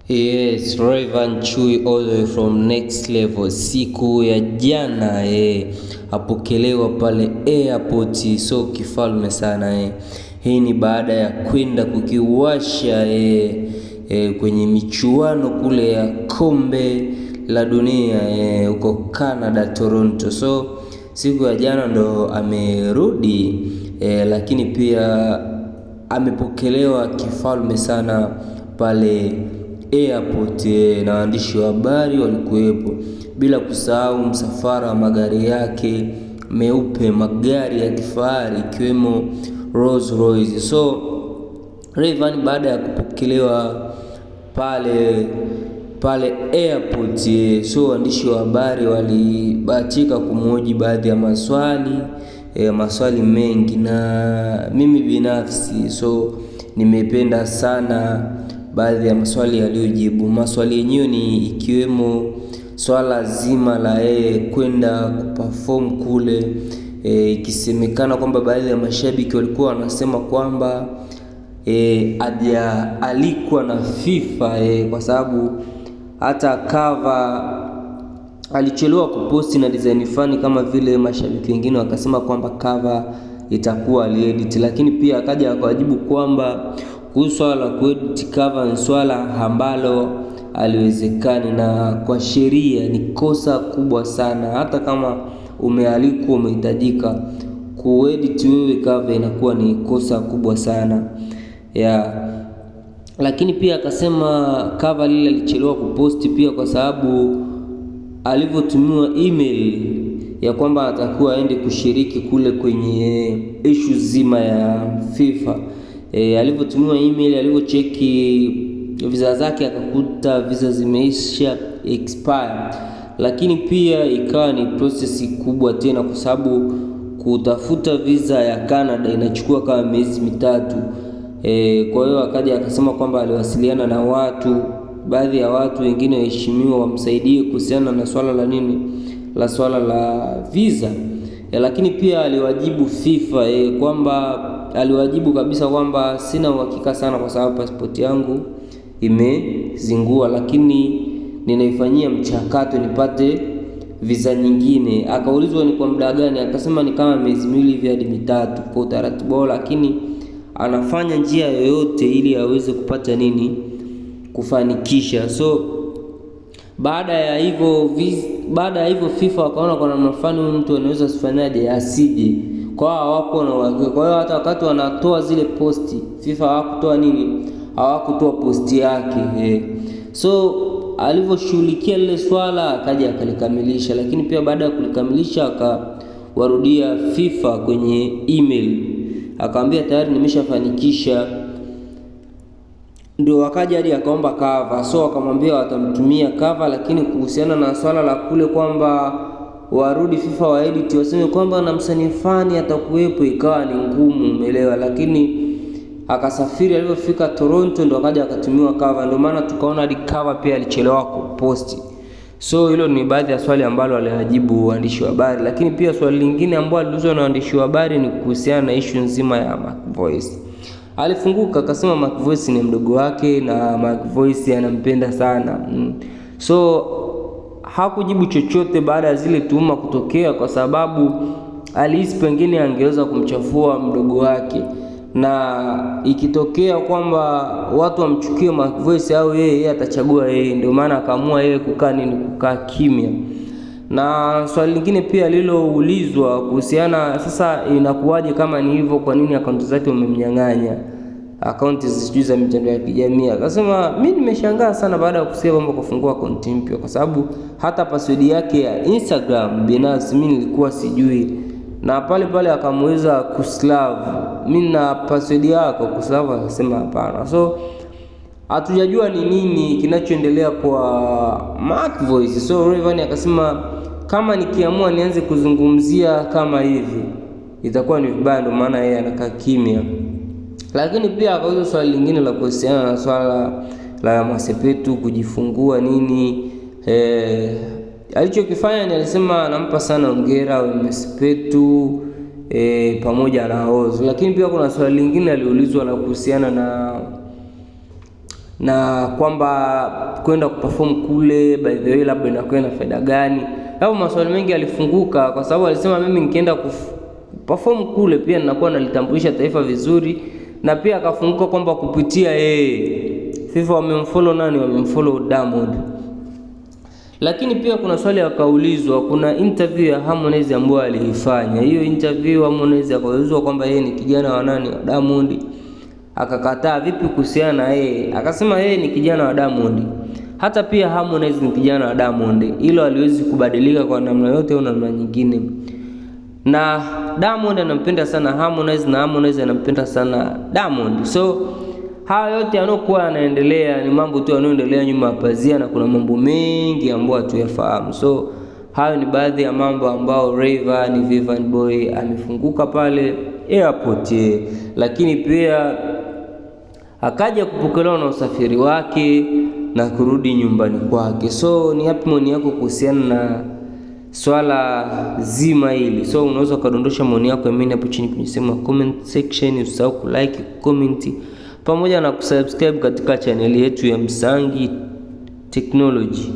Yes, Rayvanny Chui all the way from next level. Siku ya jana apokelewa pale airport, so kifalme sana. Hii ni baada ya kwenda kukiwasha kwenye michuano kule ya kombe la dunia huko Canada, Toronto. So siku ya jana ndo amerudi lakini pia amepokelewa kifalme sana pale airport na waandishi wa habari walikuwepo, bila kusahau msafara wa magari yake meupe, magari ya kifahari ikiwemo Rolls Royce. So Rayvanny baada ya kupokelewa pale airport, so waandishi wa habari walibahatika kumhoji baadhi ya maswali mengi, na mimi binafsi nimependa sana baadhi ya maswali aliyojibu. Maswali yenyewe ni ikiwemo swala zima la kwenda kuperform kule, ikisemekana kwamba baadhi ya mashabiki walikuwa wanasema kwamba alikuwa na FIFA kwa sababu hata cover alichelewa kuposti na design fani, kama vile mashabiki wengine wakasema kwamba cover itakuwa aliedit, lakini pia akaja akawajibu kwamba kuhusu swala la kuedit cover ni swala ambalo aliwezekani, na kwa sheria ni kosa kubwa sana. Hata kama umealikwa, umehitajika kuedit wewe cover, inakuwa ni kosa kubwa sana Lakini pia akasema cover lile alichelewa kuposti pia kwa sababu alivyotumiwa email ya kwamba atakuwa aende kushiriki kule kwenye issue zima ya FIFA. Alivyotumiwa email, alivyocheki visa zake akakuta visa zimeisha expire, lakini pia ikawa ni process kubwa tena kwa sababu kutafuta visa ya Canada inachukua kama miezi 3. Kwa hiyo akaja akasema kwamba aliwasiliana na baadhi ya watu wengine waheshimiwa wamsaidie kuhusiana na swala la visa. Lakini pia aliwajibu FIFA kwamba aliwajibu kabisa kwamba sina uhakika sana kwa sababu passport yangu imezingua, lakini ninaifanyia mchakato nipate visa nyingine. Akaulizwa ni kwa muda gani, akasema ni kama miezi 2 hivi hadi 3 kwa utaratibu, lakini anafanya njia yoyote ili aweze kupata kufanikisha. So baada ya hivyo FIFA wakaona kwa namna fulani huyu mtu anaweza asifanyaje asije, kwa hawako na uhakika. Kwa hiyo hata wakati wanatoa zile posti FIFA hawakutoa posti yake. So alivyoshughulikia lile swala akaja akalikamilisha, lakini pia baada ya kulikamilisha akawarudia FIFA kwenye email akamwambia tayari nimeshafanikisha. Ndio wakaja hadi akaomba cover, so akamwambia watamtumia cover, lakini kuhusiana na swala la kule kwamba warudi FIFA wa edit waseme kwamba na msanii fani atakuwepo, ikawa ni ngumu, umeelewa. Lakini akasafiri, alipofika Toronto ndio akaja akatumiwa cover, ndio maana tukaona hadi cover pia alichelewa kuposti. So hilo ni baadhi ya swali ambalo aliwajibu waandishi wa habari. Lakini pia swali lingine ambalo aliulizwa na waandishi wa habari ni kuhusiana na issue nzima ya Mac Voice. Alifunguka akasema Mac Voice ni mdogo wake na Mac Voice anampenda sana. So hakujibu chochote baada ya zile tuhuma kutokea, kwa sababu alihisi pengine angeweza kumchafua mdogo wake, na ikitokea kwamba watu wamchukie Mac Voice au yeye atachagua yeye, ndio maana akaamua yeye kukaa kimya. Na swali lingine pia liloulizwa kuhusiana, sasa inakuwaje kama ni hivyo, kwa nini akaunti zake umemnyang'anya akaunti za mitandao ya kijamii? Akasema mimi nimeshangaa sana baada ya kusikia kwamba kufungua akaunti mpya, kwa sababu hata password yake ya Instagram binafsi mimi nilikuwa sijui, na pale akamweza kuslav mimi na password yako kuslav, akasema hapana. So hatujajua ni nini kinachoendelea kwa Mac Voice. So Rayvanny akasema kama nikiamua nianze kuzungumzia kama hivi itakuwa ni vibaya, ndio maana yeye anakaa kimya. Lakini pia akauliza swali lingine la kuhusiana na swala la Masepetu kujifungua alichokifanya ni alisema anampa sana hongera Masepetu pamoja na Ozo. Lakini pia kuna swali lingine aliulizwa la kuhusiana na kwamba kwenda kuperform kule by the way labda inakuwa na faida gani. Hapo maswali mengi alifunguka, kwa sababu alisema mimi nikienda kuperform kule pia ninakuwa nalitambulisha taifa vizuri, na pia akafunguka kwamba kupitia FIFA wamemfollow nani, wamemfollow Diamond. Lakini pia kuna swali akaulizwa, kuna interview ya Harmonize ambayo aliifanya. Hiyo interview Harmonize akaulizwa kwamba yeye ni kijana wa nani, wa Diamond. Akakataa vipi kuhusiana na yeye, akasema yeye ni kijana wa Diamond, hata pia Harmonize ni kijana wa Diamond. Hilo aliwezi kubadilika kwa namna yote au namna nyingine, na Diamond anampenda sana Harmonize na Harmonize anampenda sana Diamond. So haya yote yanokuwa yanaendelea ni mambo tu yanayoendelea nyuma ya pazia, na kuna mambo mengi ambayo hatuyafahamu. So hayo ni baadhi ya mambo ambao Rayvanny Vanny Boy amefunguka pale airport, lakini pia akaja kupokelewa na usafiri wake na kurudi nyumbani kwake. So ni yapi maoni yako kuhusiana na swala zima hili? So unaweza kadondosha maoni yako mimi hapo chini kwenye sehemu ya comment section. Usisahau kulike, comment pamoja na kusubscribe katika channel yetu ya Msangi Technology.